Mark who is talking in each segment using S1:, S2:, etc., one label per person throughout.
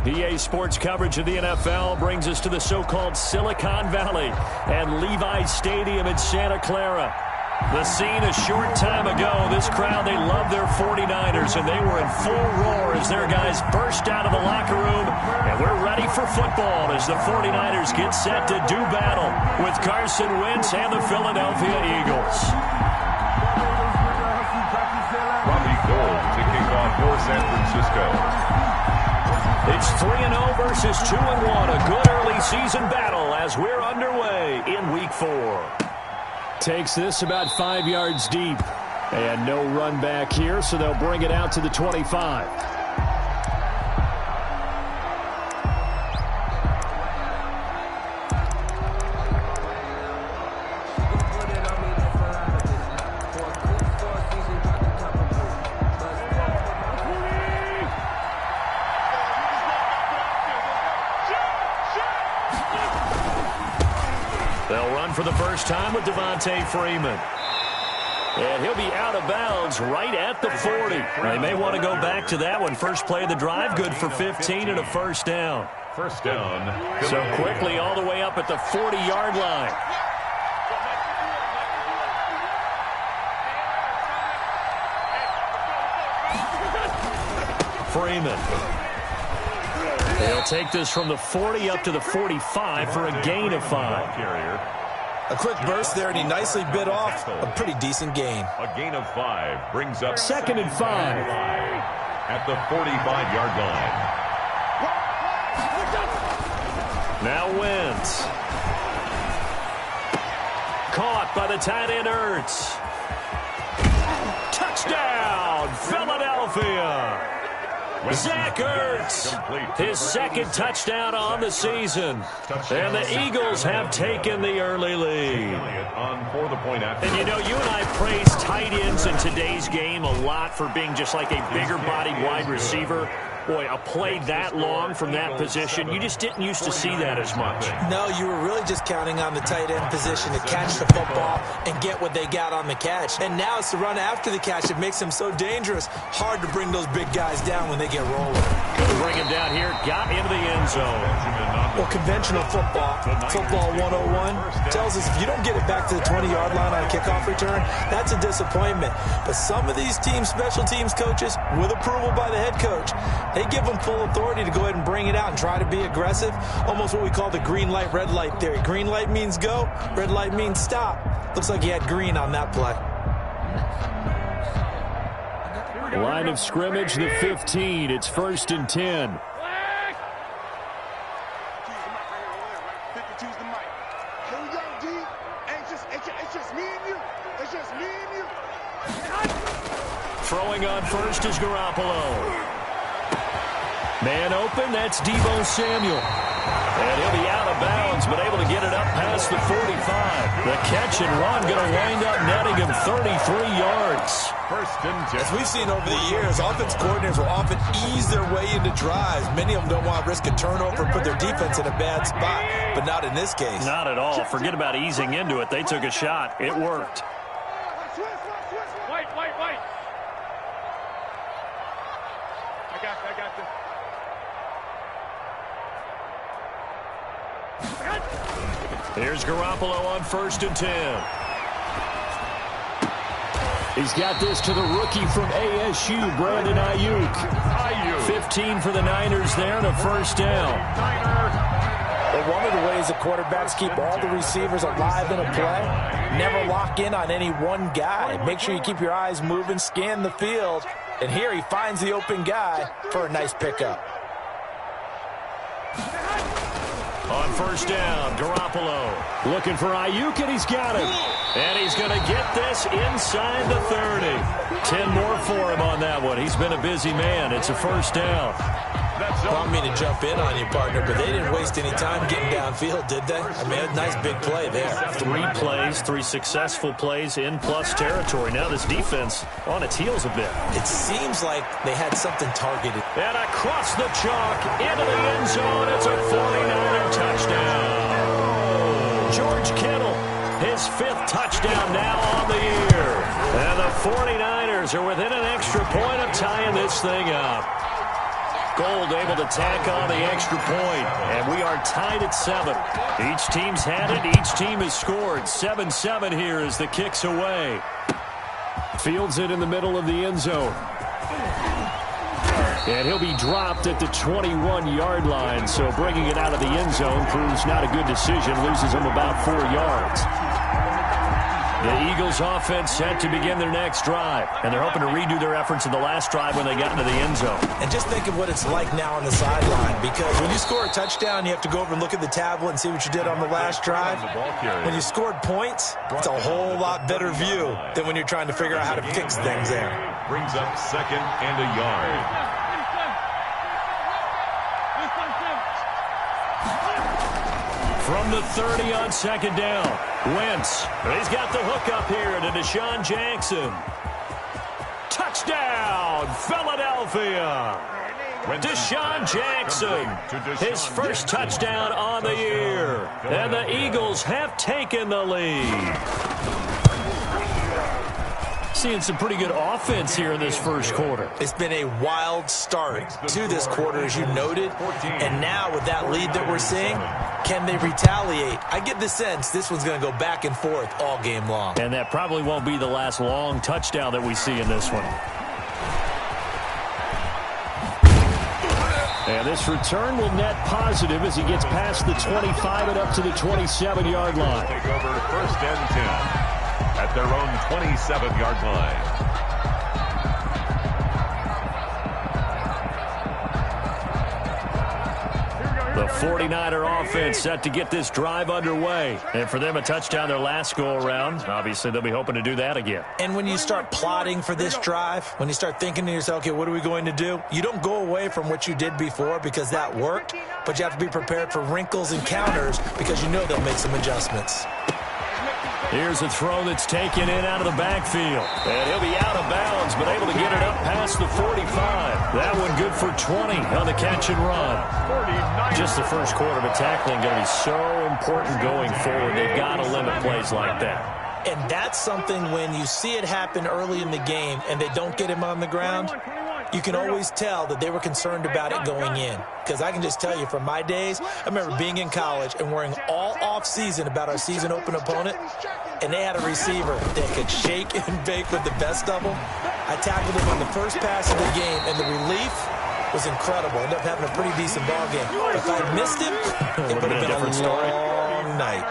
S1: PA Sports coverage of the NFL brings us to the so-called Silicon Valley and Levi's Stadium in Santa Clara. The scene a short time ago, this crowd, they love their 49ers, and they were in full roar as their guys burst out of the locker room, and we're ready for football as the 49ers get set to do battle with Carson Wentz and the Philadelphia Eagles.
S2: Robbie Gould to kick off for San Francisco.
S1: It's 3-0 versus 2-1, a good early season battle as we're underway in Week 4. Takes this about 5 yards deep. And no run back here, so they'll bring it out to the 25. For the first time with Devontae Freeman. And he'll be out of bounds right at the 40. They may want to go back to that one. First play of the drive, good for 15 and a first down.
S2: First down.
S1: So quickly all the way up at the 40-yard line. Freeman. They'll take this from the 40 up to the 45 for a gain of 5.
S3: A quick burst there, and he nicely bit off a pretty decent gain.
S2: A gain of 5 brings up
S1: second and 5
S2: at the 45-yard line.
S1: Now Wentz. Caught by the tight end Ertz. Touchdown, Philadelphia. Zach Ertz, his second touchdown on the season. And the Eagles have taken the early lead. And you know, you and I praise tight ends in today's game a lot for being just like a bigger-bodied wide receiver. Boy, a play that long from that position, you just didn't used to see that as much.
S3: No, you were really just counting on the tight end position to catch the football and get what they got on the catch. And now it's the run after the catch that makes them so dangerous. Hard to bring those big guys down when they get rolling.
S1: Gonna bring him down here, got into the end zone.
S3: Well, conventional football 101, tells us if you don't get it back to the 20-yard line on a kickoff return, that's a disappointment. But some of these teams, special teams coaches, with approval by the head coach, they give them full authority to go ahead and bring it out and try to be aggressive. Almost what we call the green light, red light theory. Green light means go, red light means stop. Looks like he had green on that play.
S1: Line of scrimmage, the 15. It's 1st and 10. Throwing on first is Garoppolo. Man open, that's Deebo Samuel. And he'll be out of bounds, but able to get it up past the 45. The catch and run going to wind up netting him 33 yards.
S2: First and 10.
S3: As we've seen over the years, offense coordinators will often ease their way into drives. Many of them don't want to risk a turnover and put their defense in a bad spot, but not in this case.
S1: Not at all. Forget about easing into it. They took a shot. It worked.
S2: I got this.
S1: Here's Garoppolo on 1st and 10. He's got this to the rookie from ASU, Brandon Ayuk. 15 for the Niners there and a first down.
S3: Well, one of the ways the quarterbacks keep all the receivers alive in a play, never lock in on any one guy. Make sure you keep your eyes moving, scan the field, and here he finds the open guy for a nice pickup.
S1: On first down, Garoppolo looking for Ayuk, and he's got him. And he's going to get this inside the 30. 10 more for him on that one. He's been a busy man. It's a first down.
S3: I don't mean to jump in on you, partner, but they didn't waste any time getting downfield, did they? I mean, a nice big play there.
S1: 3 plays, 3 successful plays in plus territory. Now this defense on its heels a bit.
S3: It seems like they had something targeted.
S1: And across the chalk, into the end zone. It's a 49er touchdown. George Kittle, his 5th touchdown now on the year. And the 49ers are within an extra point of tying this thing up. Gold able to tack on the extra point, and we are tied at 7. Each team's had it. Each team has scored. 7-7 here as the kick's away. Fields it in the middle of the end zone. And he'll be dropped at the 21-yard line, so bringing it out of the end zone proves not a good decision. Loses him about 4 yards. The Eagles offense set to begin their next drive, and they're hoping to redo their efforts in the last drive when they got into the end zone.
S3: And just think of what it's like now on the sideline, because when you score a touchdown, you have to go over and look at the tablet and see what you did on the last drive. When you scored points, it's a whole lot better view than when you're trying to figure out how to fix things there.
S2: Brings up 2nd and a yard.
S1: From the 30 on 2nd down, Wentz. He's got the hook up here to Deshaun Jackson. Touchdown, Philadelphia. Deshaun Jackson, his first touchdown on the year. And the Eagles have taken the lead. Seeing some pretty good offense here in this first quarter.
S3: It's been a wild start to this quarter, as you noted. And now with that lead that we're seeing, can they retaliate? I get the sense this one's going to go back and forth all game long.
S1: And that probably won't be the last long touchdown that we see in this one. And this return will net positive as he gets past the 25 and up to the 27-yard line.
S2: Take over 1st and 10 at their own 27-yard line.
S1: The 49er offense set to get this drive underway. And for them, a touchdown their last go-around. Obviously, they'll be hoping to do that again.
S3: And when you start plotting for this drive, when you start thinking to yourself, okay, what are we going to do? You don't go away from what you did before because that worked, but you have to be prepared for wrinkles and counters because you know they'll make some adjustments.
S1: Here's a throw that's taken in out of the backfield. And he'll be out of bounds, but able to get it up past the 45. That one good for 20 on the catch and run. Just the first quarter, but tackling going to be so important going forward. They've got to limit plays like that.
S3: And that's something when you see it happen early in the game and they don't get him on the ground, you can always tell that they were concerned about it going in. Because I can just tell you from my days, I remember being in college and worrying all off-season about our season open opponent, and they had a receiver that could shake and bake with the best of them. I tackled him on the first pass of the game, and the relief was incredible. Ended up having a pretty decent ball game. But if I missed him, it would have been a different story. Long night.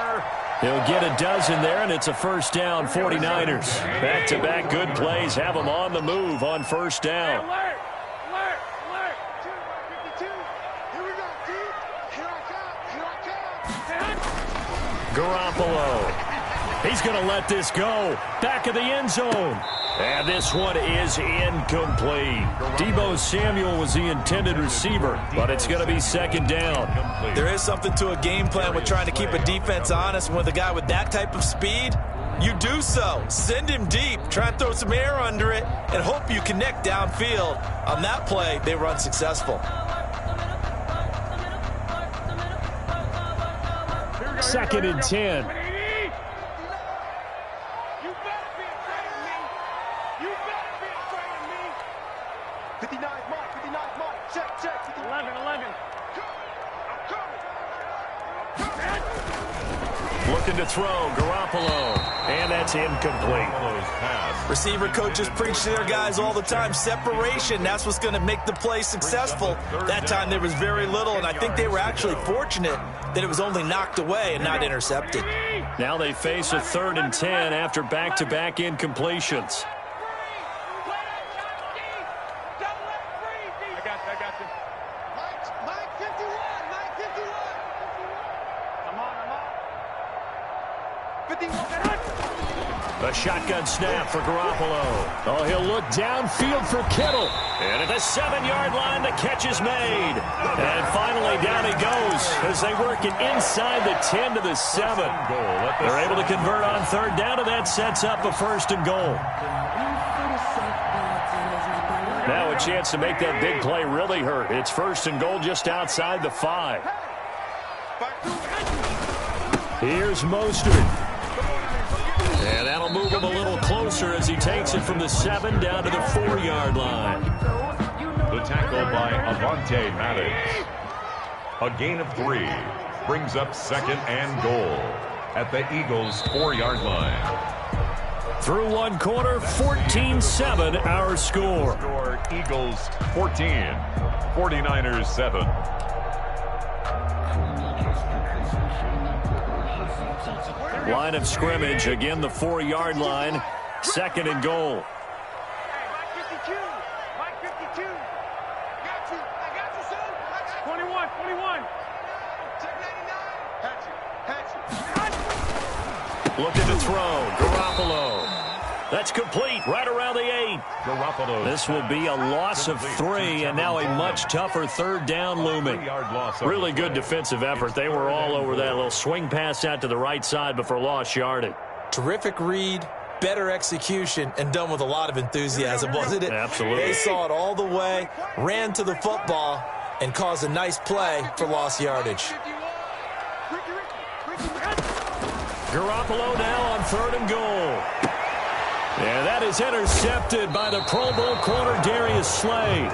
S1: He'll get a dozen there, and it's a first down, 49ers. Back-to-back good plays have them on the move on first down. Garoppolo. He's going to let this go. Back of the end zone. And this one is incomplete. Deebo Samuel was the intended receiver, but it's going to be 2nd down.
S3: There is something to a game plan with trying to keep a defense honest. And with a guy with that type of speed, you do so. Send him deep. Try and throw some air under it and hope you connect downfield. On that play, they were unsuccessful.
S1: 2nd and 10. Looking to throw, Garoppolo, and that's incomplete.
S3: Receiver coaches preach to their guys all the time. Separation, that's what's going to make the play successful. That time there was very little, and I think they were actually fortunate that it was only knocked away and not intercepted.
S1: Now they face a 3rd and 10 after back-to-back incompletions. A shotgun snap for Garoppolo. Oh, he'll look downfield for Kittle. And at the 7-yard line, the catch is made. And finally, down he goes as they work it inside the 10 to the 7. They're able to convert on 3rd down, and that sets up a 1st and goal. Now a chance to make that big play really hurt. It's 1st and goal just outside the 5. Here's Mostert. And that'll move him a little closer as he takes it from the 7 down to the 4-yard line.
S2: The tackle by Devontae Maddox. A gain of 3 brings up 2nd and goal at the Eagles' 4-yard line.
S1: Through one quarter, 14-7 our score.
S2: Eagles 14, 49ers 7.
S1: Line of scrimmage, again the 4-yard line, 2nd and goal. Looking to throw, Garoppolo. That's complete, right around the 8.
S2: Garoppolo.
S1: This will be a loss of 3, and now a much tougher 3rd down looming. Really good defensive effort. They were all over that little swing pass out to the right side before lost yardage.
S3: Terrific read, better execution, and done with a lot of enthusiasm, wasn't it?
S1: Absolutely.
S3: They saw it all the way, ran to the football, and caused a nice play for lost yardage.
S1: Garoppolo now on 3rd and goal. And that is intercepted by the Pro Bowl corner Darius Slay.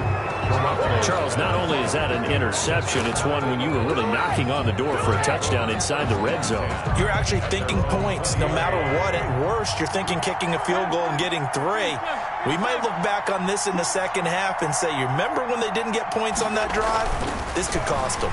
S1: Charles, not only is that an interception, it's one when you were really knocking on the door for a touchdown inside the red zone.
S3: You're actually thinking points no matter what. At worst, you're thinking kicking a field goal and getting 3. We might look back on this in the second half and say, you remember when they didn't get points on that drive? This could cost them.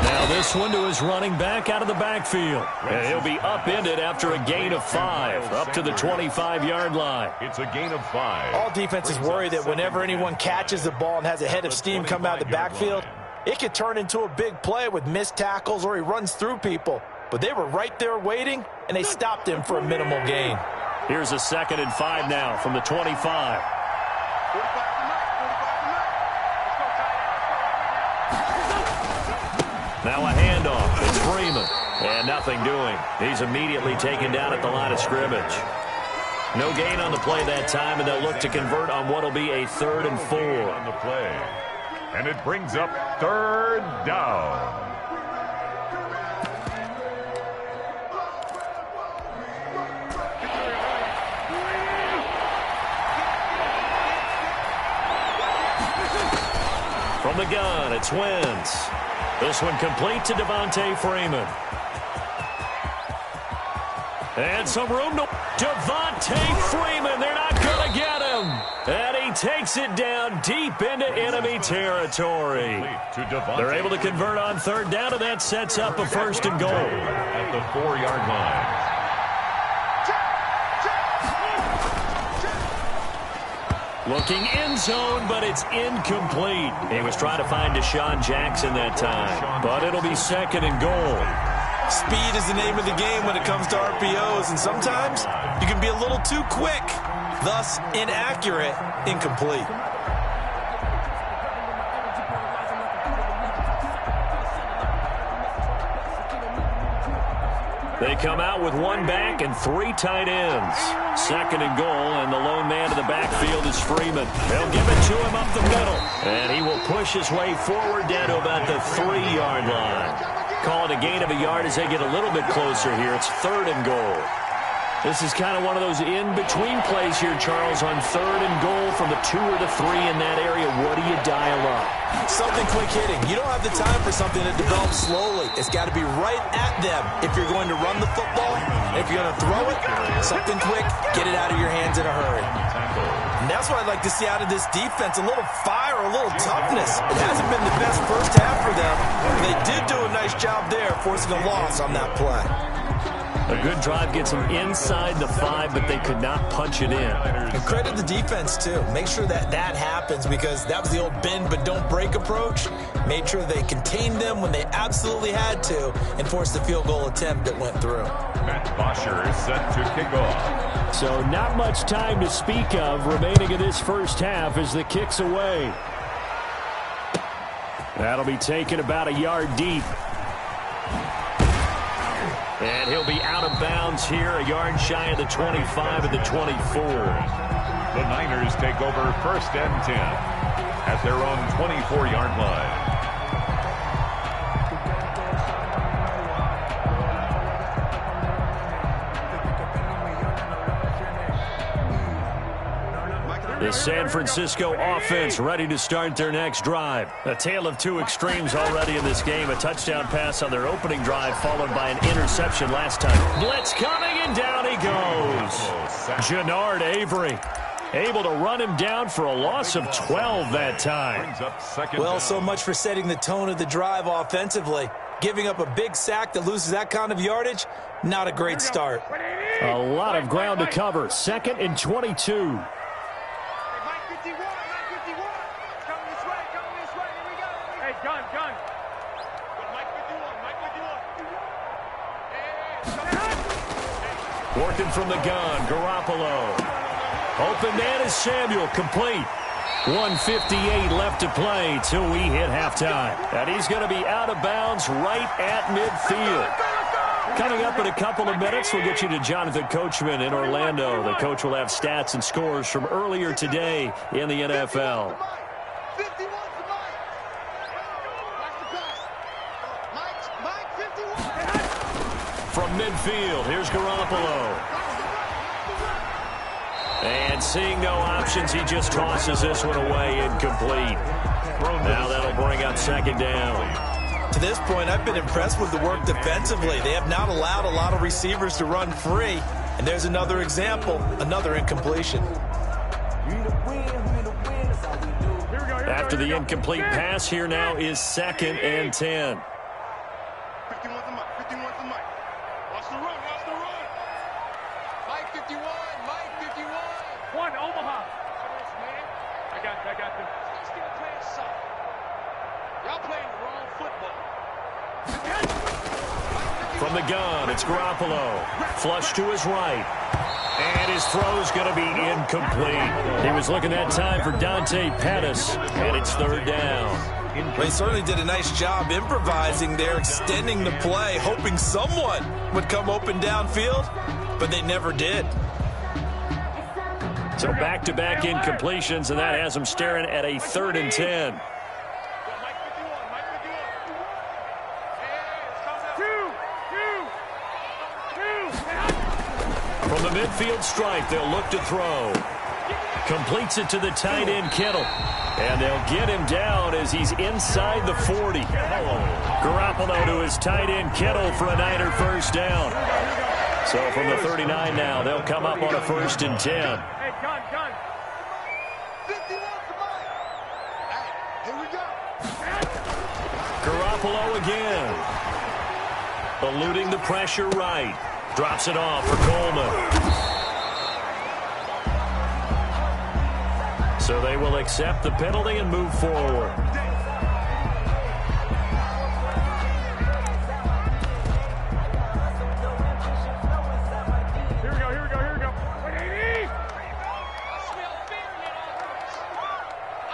S1: Now this one to his running back out of the backfield. And he'll be upended after a gain of 5, up to the 25-yard line.
S2: It's a gain of 5.
S3: All defenses worry that whenever anyone catches the ball and has a head of steam come out of the backfield, it could turn into a big play with missed tackles or he runs through people. But they were right there waiting, and they stopped him for a minimal gain.
S1: Here's a 2nd and 5 now from the 25. Now a handoff. It's Freeman. And nothing doing. He's immediately taken down at the line of scrimmage. No gain on the play that time, and they'll look to convert on what will be a 3rd and 4.
S2: On the play. And it brings up 3rd down.
S1: From the gun, it's Wentz. This one complete to Devontae Freeman. And some room to Devontae Freeman. They're not going to get him. And he takes it down deep into enemy territory. They're able to convert on 3rd down, and that sets up a 1st and goal.
S2: At the 4-yard line.
S1: Looking end zone, but it's incomplete. He was trying to find Deshaun Jackson that time, but it'll be 2nd and goal.
S3: Speed is the name of the game when it comes to RPOs, and sometimes you can be a little too quick, thus inaccurate, incomplete.
S1: They come out with 1 back and 3 tight ends. 2nd and goal, and the lone man in the backfield is Freeman. They'll give it to him up the middle, and he will push his way forward down to about the 3-yard line. Call it a gain of a yard as they get a little bit closer here. It's 3rd and goal. This is kind of one of those in-between plays here, Charles, on 3rd and goal from the 2 or the 3 in that area. What do you dial up?
S3: Something quick hitting. You don't have the time for something that develops slowly. It's got to be right at them if you're going to run the football. If you're going to throw it, something quick, get it out of your hands in a hurry. And that's what I'd like to see out of this defense, a little fire, a little toughness. It hasn't been the best first half for them. They did do a nice job there, forcing a loss on that play.
S1: A good drive gets them inside the 5, but they could not punch it in.
S3: And credit the defense, too. Make sure that that happens because that was the old bend but don't break approach. Made sure they contained them when they absolutely had to and forced the field goal attempt that went through.
S2: Matt Bosher is set to kick off.
S1: So not much time to speak of remaining in this first half as the kick's away. That'll be taken about a yard deep. And he'll be out of bounds here, a yard shy of the 25 and the 24.
S2: The Niners take over 1st and 10 at their own 24-yard line.
S1: The San Francisco offense ready to start their next drive. A tale of two extremes already in this game. A touchdown pass on their opening drive followed by an interception last time. Blitz coming, and down he goes. Jannard Avery able to run him down for a loss of 12 that time.
S3: Well, so much for setting the tone of the drive offensively. Giving up a big sack that loses that kind of yardage, not a great start.
S1: A lot of ground to cover. 2nd and 22. Working from the gun, Garoppolo. Open man is Samuel, complete. 1:58 left to play till we hit halftime. And he's going to be out of bounds right at midfield. Coming up in a couple of minutes, we'll get you to Jonathan Coachman in Orlando. The coach will have stats and scores from earlier today in the NFL. From midfield, here's Garoppolo. And seeing no options, he just tosses this one away, incomplete. Now that'll bring up 2nd down.
S3: To this point, I've been impressed with the work defensively. They have not allowed a lot of receivers to run free. And there's another example, another incompletion.
S1: After the incomplete pass, here now is 2nd and 10. From the gun, it's Garoppolo. Flush to his right. And his throw's going to be incomplete. He was looking that time for Dante Pettis, and it's 3rd down.
S3: Well, he certainly did a nice job improvising there, extending the play, hoping someone would come open downfield, but they never did.
S1: So back-to-back incompletions, and that has him staring at a 3rd and 10. From the midfield stripe, they'll look to throw. Completes it to the tight end, Kittle. And they'll get him down as he's inside the 40. Garoppolo to his tight end, Kittle, for a Niner first down. So from the 39 now, they'll come up on a 1st and 10. Garoppolo again. Eluding the pressure right. Drops it off for Coleman. So they will accept the penalty and move forward.
S4: Here we go. 180.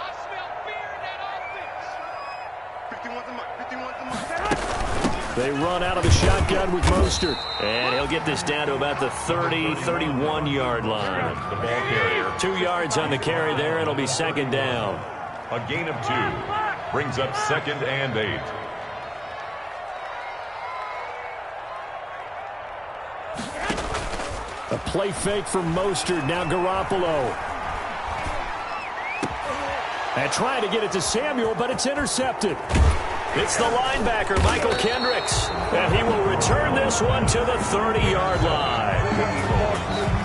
S4: I smell fear in that offense. 51's the mark.
S1: They run out of the shotgun with Mostert. And he'll get this down to about the 30, 31-yard line. 2 yards on the carry there. It'll be 2nd down.
S2: A gain of 2 brings up 2nd and 8.
S1: A play fake from Mostert. Now Garoppolo. And trying to get it to Samuel, but it's intercepted. It's the linebacker, Michael Kendricks, and he will return this one to the 30-yard line.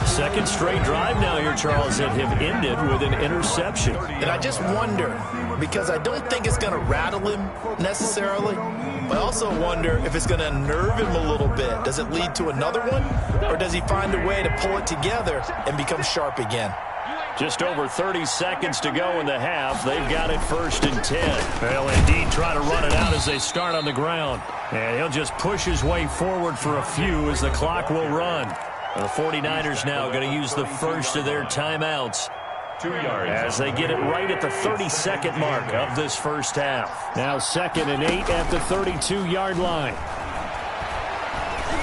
S1: 2nd straight drive now here, Charles, that have ended with an interception.
S5: And I just wonder, because I don't think it's going to rattle him necessarily, but I also wonder if it's going to unnerve him a little bit. Does it lead to another one, or does he find a way to pull it together and become sharp again?
S1: Just over 30 seconds to go in the half. They've got it 1st and 10. They'll indeed try to run it out as they start on the ground. And he'll just push his way forward for a few as the clock will run. The 49ers now going to use the first of their timeouts
S2: 2 yards
S1: as they get it right at the 32nd mark of this first half. Now 2nd and 8 at the 32-yard line.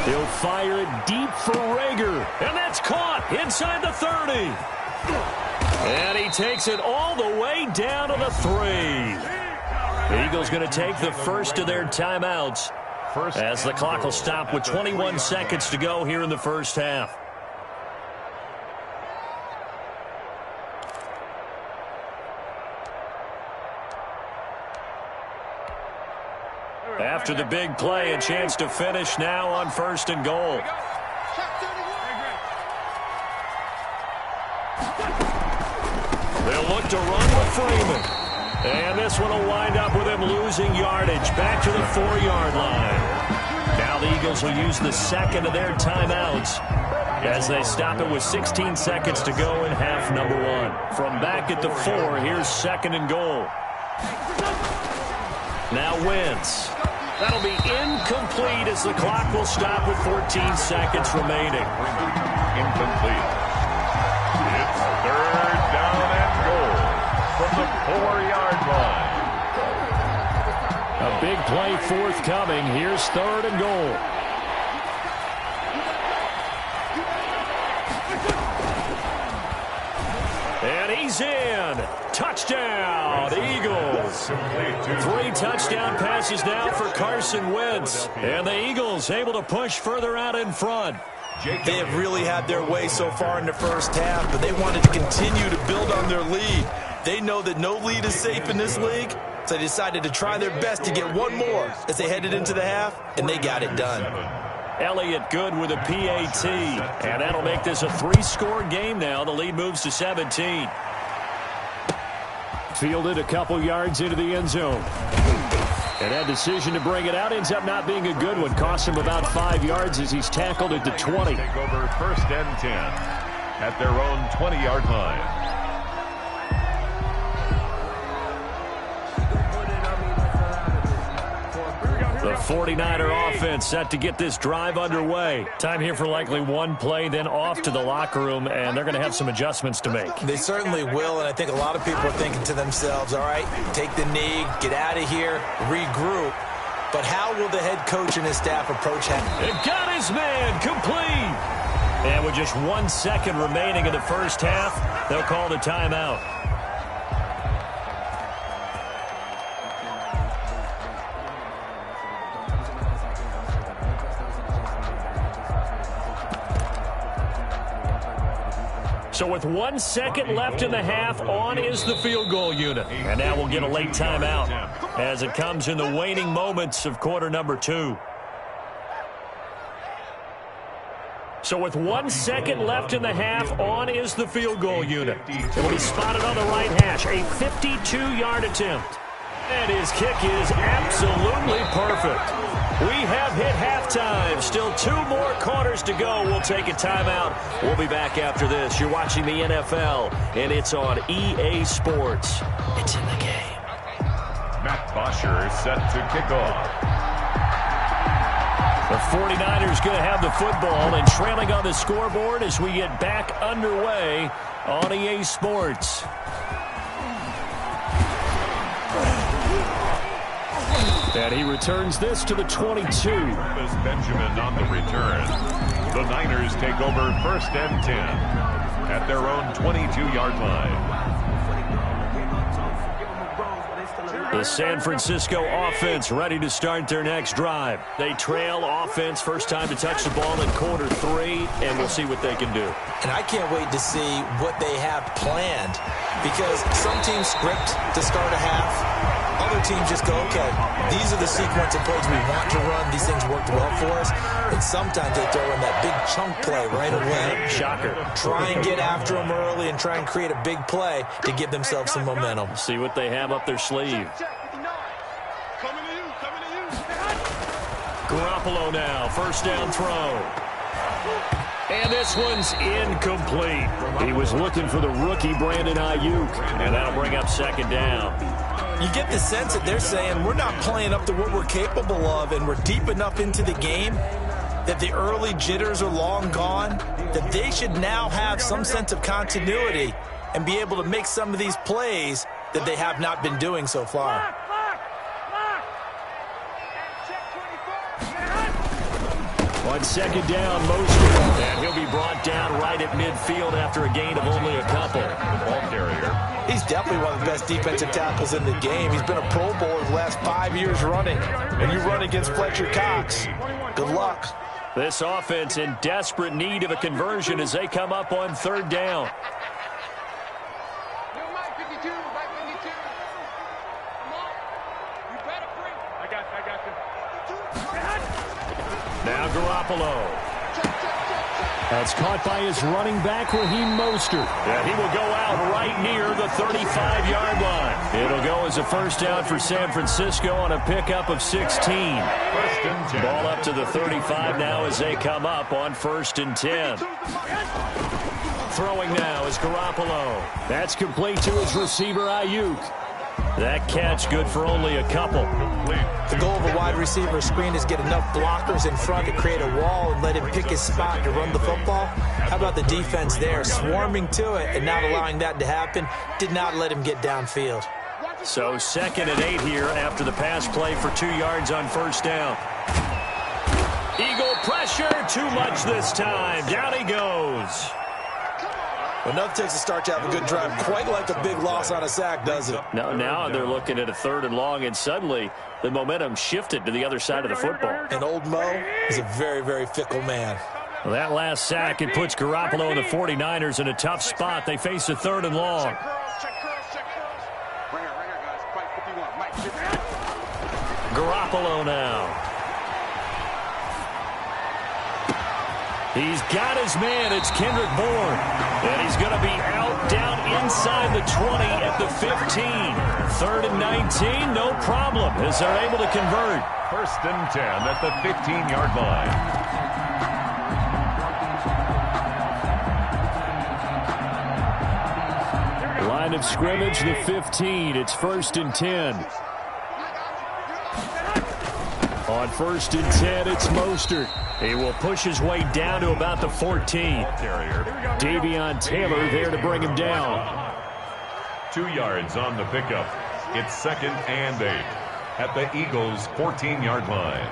S1: He'll fire it deep for Rager. And that's caught inside the 30. And he takes it all the way down to the 3. The Eagles going to take the first of their timeouts as the clock will stop with 21 seconds to go here in the first half. After the big play, a chance to finish now on 1st and goal. They'll look to run with Freeman. And this one will wind up with him losing yardage back to the 4-yard line. Now the Eagles will use the second of their timeouts as they stop it with 16 seconds to go in half number 1. From back at the 4, here's 2nd and goal. Now Wentz. That'll be incomplete as the clock will stop with 14 seconds remaining.
S2: Incomplete. It's 3rd down and goal from the 4-yard line.
S1: A big play forthcoming. Here's 3rd and goal. And he's in. Touchdown, Eagles. 3 touchdown passes now for Carson Wentz. And the Eagles able to push further out in front.
S3: They have really had their way so far in the first half, but they wanted to continue to build on their lead. They know that no lead is safe in this league, so they decided to try their best to get one more as they headed into the half, and they got it done.
S1: Elliott good with a PAT, and that'll make this a 3-score game now. The lead moves to 17. Fielded a couple yards into the end zone. And that decision to bring it out ends up not being a good one. Cost him about 5 yards as he's tackled at the 20.
S2: Take over 1st and 10 at their own 20-yard line.
S1: The 49er offense set to get this drive underway. Time here for likely one play, then off to the locker room, and they're going to have some adjustments to make.
S3: They certainly will, and I think a lot of people are thinking to themselves, all right, take the knee, get out of here, regroup. But how will the head coach and his staff approach him?
S1: It got his man complete. And with just 1 second remaining in the first half, they'll call the timeout. So with 1 second left in the half, on is the field goal unit. And now we'll get a late timeout as it comes in the waning moments of quarter number 2. So with 1 second left in the half, on is the field goal unit. It will be spotted on the right hash, a 52-yard attempt. And his kick is absolutely perfect. We have hit halftime. Still 2 more quarters to go. We'll take a timeout. We'll be back after this. You're watching the NFL, and it's on EA Sports. It's in the game.
S2: Matt Bosher set to kick off.
S1: The 49ers going to have the football and trailing on the scoreboard as we get back underway on EA Sports. And he returns this to the 22.
S2: Benjamin on the return. The Niners take over 1st and 10 at their own 22-yard line.
S1: The San Francisco offense ready to start their next drive. They trail offense, first time to touch the ball in quarter 3, and we'll see what they can do.
S3: And I can't wait to see what they have planned, because some teams script to start a half. Other teams just go, okay, these are the sequence of plays we want to run. These things worked well for us. And sometimes they throw in that big chunk play right away.
S1: Shocker.
S3: Try and get after them early and try and create a big play to give themselves some momentum.
S1: See what they have up their sleeve. Garoppolo now, first down throw. And this one's incomplete. He was looking for the rookie Brandon Ayuk, and that'll bring up 2nd down.
S3: You get the sense that they're saying we're not playing up to what we're capable of, and we're deep enough into the game that the early jitters are long gone, that they should now have some sense of continuity and be able to make some of these plays that they have not been doing so far.
S1: 1 second down, Mostert, and he'll be brought down right at midfield after a gain of only a couple.
S2: Ball carrier.
S3: He's definitely one of the best defensive tackles in the game. He's been a Pro Bowler the last 5 years running. And you run against Fletcher Cox. Good luck.
S1: This offense in desperate need of a conversion as they come up on 3rd down.
S4: I got you.
S1: Now Garoppolo. That's caught by his running back, Raheem Mostert. Yeah, he will go out right near the 35-yard line. It'll go as a first down for San Francisco on a pickup of 16. Ball up to the 35 now as they come up on 1st and 10. Throwing now is Garoppolo. That's complete to his receiver, Ayuk. That catch good for only a couple.
S3: The goal of a wide receiver screen is get enough blockers in front to create a wall and let him pick his spot to run the football. How about the defense there, swarming to it and not allowing that to happen? Did not let him get downfield.
S1: So 2nd and 8 here after the pass play for 2 yards on 1st down. Eagle pressure, too much this time. Down he goes.
S3: Enough takes to start to have a good drive. Quite like a big loss on a sack, does it?
S1: Now they're looking at a 3rd and long, and suddenly the momentum shifted to the other side of the football.
S3: And old Mo is a very, very fickle man.
S1: Well, that last sack, it puts Garoppolo and the 49ers in a tough spot. They face a 3rd and long. Garoppolo now. He's got his man. It's Kendrick Bourne. And he's going to be out down inside the 20 at the 15. 3rd and 19, no problem, as they're able to convert.
S2: 1st and 10 at the 15-yard line.
S1: Line of scrimmage, the 15. It's 1st and 10. On 1st and 10, it's Mostert. He will push his way down to about the 14. Davion Taylor there to bring him down.
S2: 2 yards on the pickup. It's 2nd and 8 at the Eagles' 14-yard line.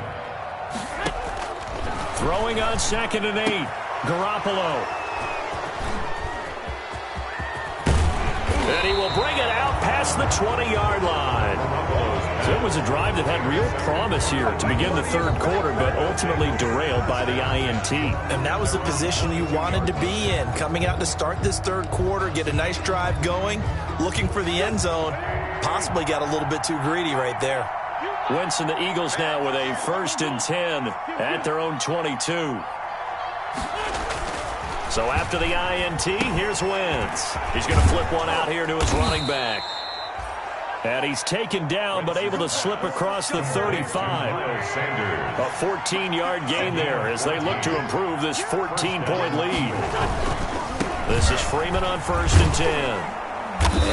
S1: Throwing on 2nd and 8. Garoppolo. And he will bring it out past the 20-yard line. So it was a drive that had real promise here to begin the 3rd quarter, but ultimately derailed by the INT.
S3: And that was the position you wanted to be in. Coming out to start this 3rd quarter, get a nice drive going, looking for the end zone. Possibly got a little bit too greedy right there.
S1: Wentz and the Eagles now with a 1st and 10 at their own 22. So after the INT, here's Wentz. He's going to flip one out here to his running back. And he's taken down, but able to slip across the 35. A 14-yard gain there as they look to improve this 14-point lead. This is Freeman on 1st and 10.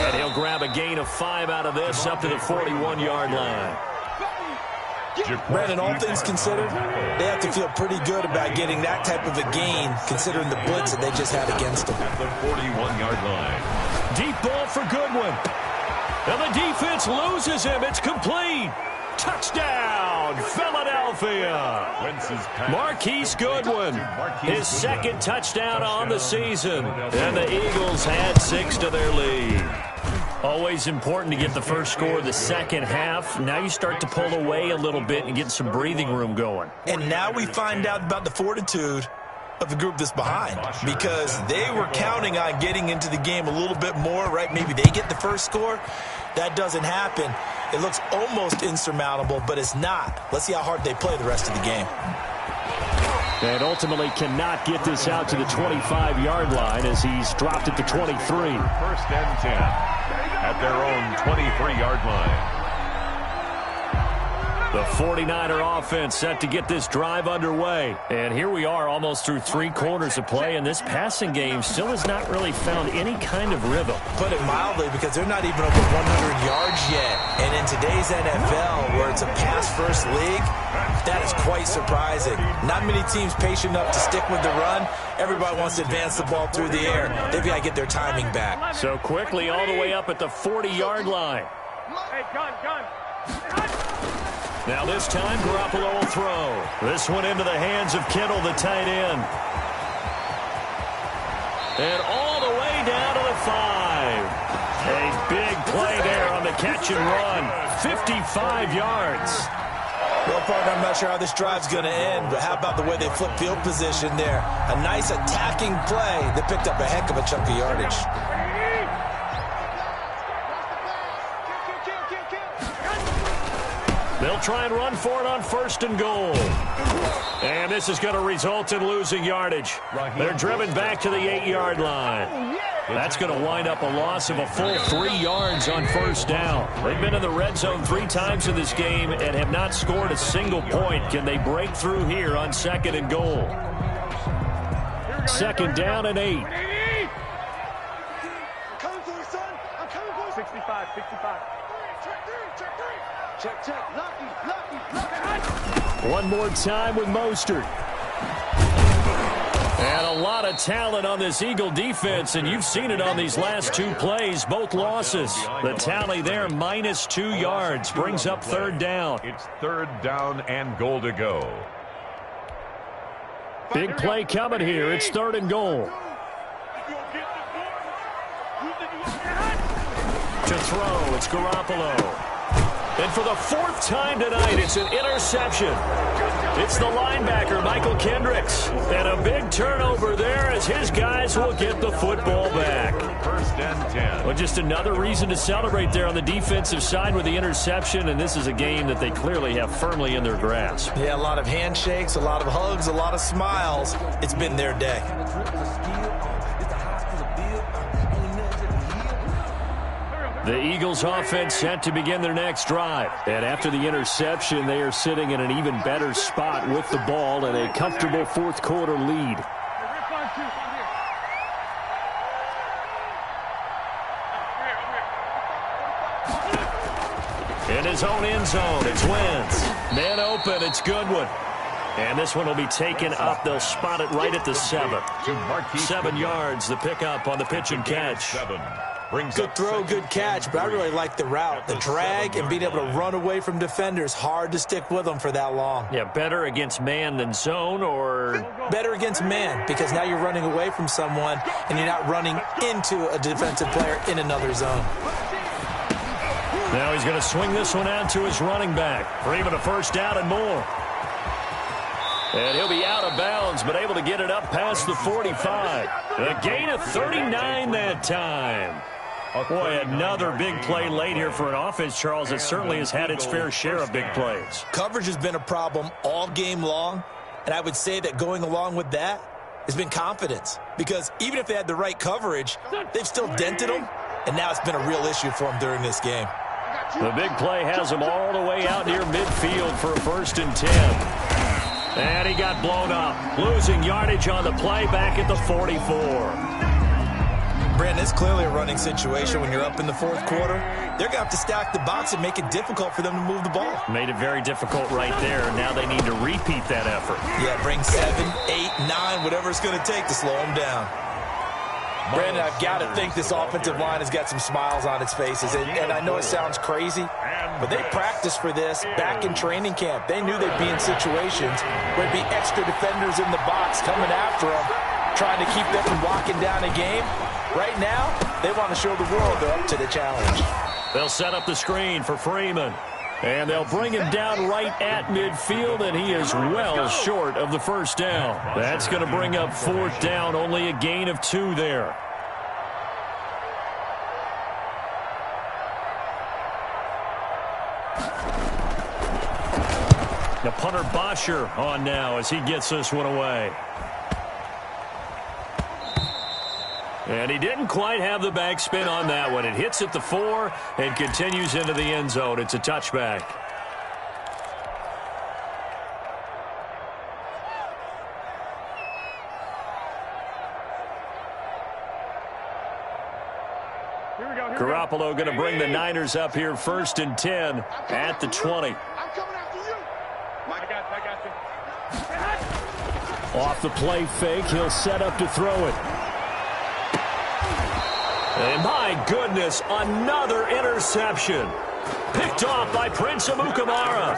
S1: And he'll grab a gain of 5 out of this up to the 41-yard line.
S3: Brandon, all things considered, they have to feel pretty good about getting that type of a gain, considering the blitz that they just had against them.
S2: At the 41-yard line.
S1: Deep ball for Goodwin. And the defense loses him. It's complete. Touchdown, Philadelphia. Marquise Goodwin, his 2nd touchdown on the season. And the Eagles add 6 to their lead. Always important to get the first score of the second half. Now you start to pull away a little bit and get some breathing room going.
S3: And now we find out about the fortitude of the group that's behind, because they were counting on getting into the game a little bit more, right? Maybe they get the first score. That doesn't happen. It looks almost insurmountable, but it's not. Let's see how hard they play the rest of the game.
S1: And ultimately cannot get this out to the 25-yard line as he's dropped it to 23.
S2: 1st and 10 at their own 23-yard line.
S1: The 49er offense set to get this drive underway. And here we are almost through 3 quarters of play, and this passing game still has not really found any kind of rhythm.
S3: Put it mildly, because they're not even over 100 yards yet. And in today's NFL, where it's a pass-first league, that is quite surprising. Not many teams patient enough to stick with the run. Everybody wants to advance the ball through the air. They've got to get their timing back.
S1: So quickly all the way up at the 40-yard line.
S4: Hey, gun.
S1: Now this time, Garoppolo will throw. This one into the hands of Kittle, the tight end. And all the way down to the 5. A big play there on the catch and run. 55 yards.
S3: Well, partner, I'm not sure how this drive's going to end, but how about the way they flip field position there? A nice attacking play that picked up a heck of a chunk of yardage.
S1: They'll try and run for it on 1st and goal. And this is going to result in losing yardage. They're driven back to the 8-yard line. That's going to wind up a loss of a full 3 yards on 1st down. They've been in the red zone 3 times in this game and have not scored a single point. Can they break through here on 2nd and goal? 2nd down and 8.
S4: I'm coming for you, son. I'm coming for you. 65, 65. Check. Lucky.
S1: One more time with Mostert. And a lot of talent on this Eagle defense, and you've seen it on these last 2 plays, both losses. The tally there, -2 yards, brings up 3rd down.
S2: It's 3rd down and goal to go.
S1: Big play coming here. It's 3rd and goal. To throw, it's Garoppolo. And for the 4th time tonight, it's an interception. It's the linebacker, Michael Kendricks. And a big turnover there as his guys will get the football back.
S2: 1st and 10.
S1: Well, just another reason to celebrate there on the defensive side with the interception, and this is a game that they clearly have firmly in their grasp.
S3: Yeah, a lot of handshakes, a lot of hugs, a lot of smiles. It's been their day.
S1: The Eagles offense set to begin their next drive. And after the interception, they are sitting in an even better spot with the ball and a comfortable 4th quarter lead. In his own end zone, it's Wentz. Man open, it's Goodwin. And this one will be taken up. They'll spot it right at the 7. 7 yards, the pickup on the pitch and catch.
S3: Good throw, good catch, but I really like the route. The drag and being able to run away from defenders. Hard to stick with them for that long.
S1: Yeah, better against man than zone, or?
S3: Better against man, because now you're running away from someone and you're not running into a defensive player in another zone.
S1: Now he's going to swing this one out to his running back for even a 1st down and more. And he'll be out of bounds, but able to get it up past the 45. A gain of 39 that time. Boy, another big play late here for an offense, Charles, that certainly has had its fair share of big plays.
S3: Coverage has been a problem all game long, and I would say that going along with that has been confidence. Because even if they had the right coverage, they've still dented them, and now it's been a real issue for them during this game.
S1: The big play has them all the way out near midfield for a 1st and 10. And he got blown up, losing yardage on the play back at the 44.
S3: Brandon, it's clearly a running situation when you're up in the 4th quarter. They're going to have to stack the box and make it difficult for them to move the ball.
S1: Made it very difficult right there. Now they need to repeat that effort.
S3: Yeah, bring 7, 8, 9, whatever it's going to take to slow them down. Brandon, I've got to think this offensive line has got some smiles on its faces. And I know it sounds crazy, but they practiced for this back in training camp. They knew they'd be in situations where there'd be extra defenders in the box coming after them, trying to keep them from locking down a game. Right now, they want to show the world they're up to the challenge.
S1: They'll set up the screen for Freeman. And they'll bring him down right at midfield, and he is well short of the 1st down. That's going to bring up 4th down, only a gain of 2 there. The punter Bosher on now as he gets this one away. And he didn't quite have the backspin on that one. It hits at the 4 and continues into the end zone. It's a touchback. Garoppolo going to bring the Niners up here 1st and 10 at the 20.
S4: I'm coming after you. I got you.
S1: Off the play fake, he'll set up to throw it. And my goodness, another interception. Picked off by Prince Amukamara.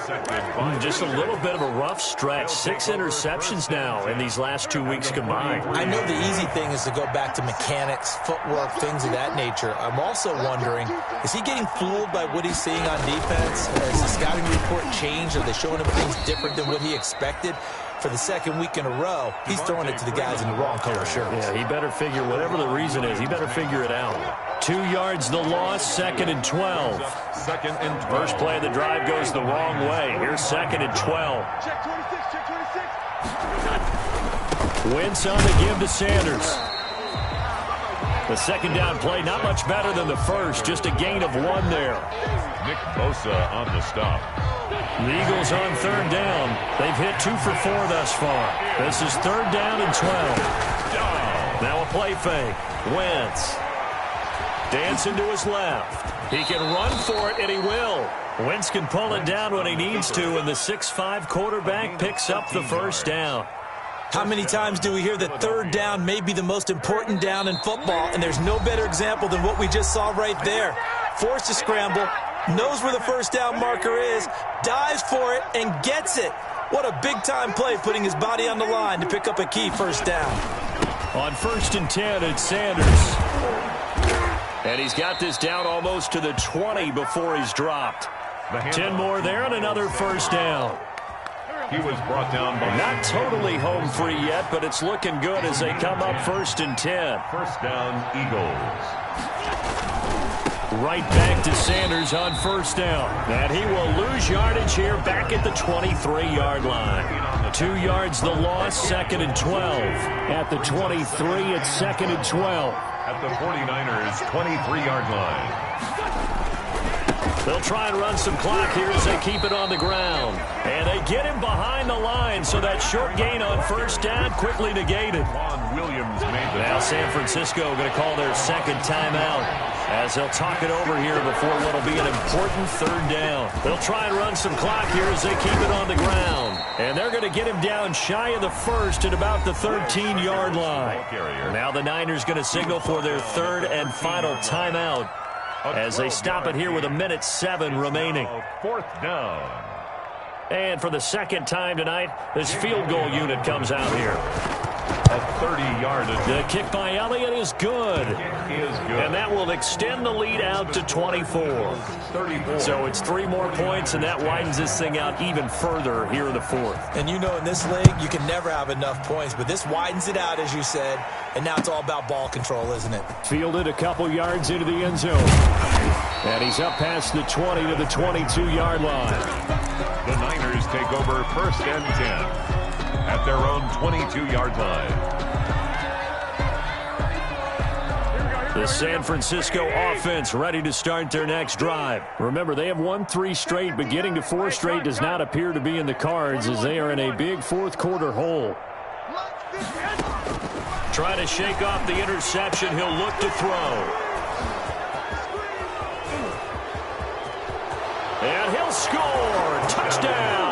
S1: Just a little bit of a rough stretch. 6 interceptions now in these last 2 weeks combined.
S3: I know the easy thing is to go back to mechanics, footwork, things of that nature. I'm also wondering, is he getting fooled by what he's seeing on defense? Has the scouting report changed? Are they showing him things different than what he expected? for the second week in a row, he's throwing it to the guys in the wrong color shirts.
S1: Yeah, he better figure, whatever the reason is, he better figure it out. 2 yards the loss, 2nd and 12.
S2: Second and 12.
S1: First play of the drive goes the wrong way. Here's 2nd and 12.
S4: Check 26, check 26.
S1: Wentz on the give to Sanders. The second down play, not much better than the first, just a gain of 1 there.
S2: Nick Bosa on the stop.
S1: The Eagles on 3rd down. They've hit 2 for 4 thus far. This is 3rd down and 12. Now a play fake. Wentz. Dancing to his left. He can run for it, and he will. Wentz can pull it down when he needs to, and the 6'5" quarterback picks up the first down.
S3: How many times do we hear that 3rd down may be the most important down in football, and there's no better example than what we just saw right there. Forced to scramble, knows where the first down marker is, dives for it, and gets it. What a big-time play, putting his body on the line to pick up a key first down.
S1: On 1st and 10, it's Sanders. And he's got this down almost to the 20 before he's dropped. 10 more there and another first down.
S2: He was brought down by...
S1: Not totally home free yet, but it's looking good as they come up 1st and 10.
S2: First down, Eagles.
S1: Right back to Sanders on 1st down. And he will lose yardage here back at the 23-yard line. 2 yards the loss, 2nd and 12. At the 23, it's 2nd and 12.
S2: At the 49ers' 23-yard line.
S1: They'll try and run some clock here as they keep it on the ground. And they get him behind the line, so that short gain on 1st down quickly negated. Now San Francisco going to call their 2nd timeout as they'll talk it over here before what will be an important 3rd down. They'll try and run some clock here as they keep it on the ground. And they're going to get him down shy of the 1st at about the 13-yard line. Now the Niners going to signal for their 3rd and final timeout as they stop it here with 1:07 remaining.
S2: 4th down.
S1: And for the 2nd time tonight, this field goal unit comes out here.
S2: A 30-yard.
S1: The kick by Elliott is good. And that will extend the lead out to 24. So it's 3 more points, and that widens this thing out even further here in the 4th.
S3: And you know in this league, you can never have enough points, but this widens it out, as you said, and now it's all about ball control, isn't it?
S1: Fielded a couple yards into the end zone. And he's up past the 20 to the 22-yard line.
S2: The Niners take over 1st and 10 at their own 22-yard line.
S1: The San Francisco offense ready to start their next drive. Remember, they have won 3 straight, but getting to 4 straight does not appear to be in the cards as they are in a big 4th quarter hole. Trying to shake off the interception. He'll look to throw. And he'll score. Touchdown.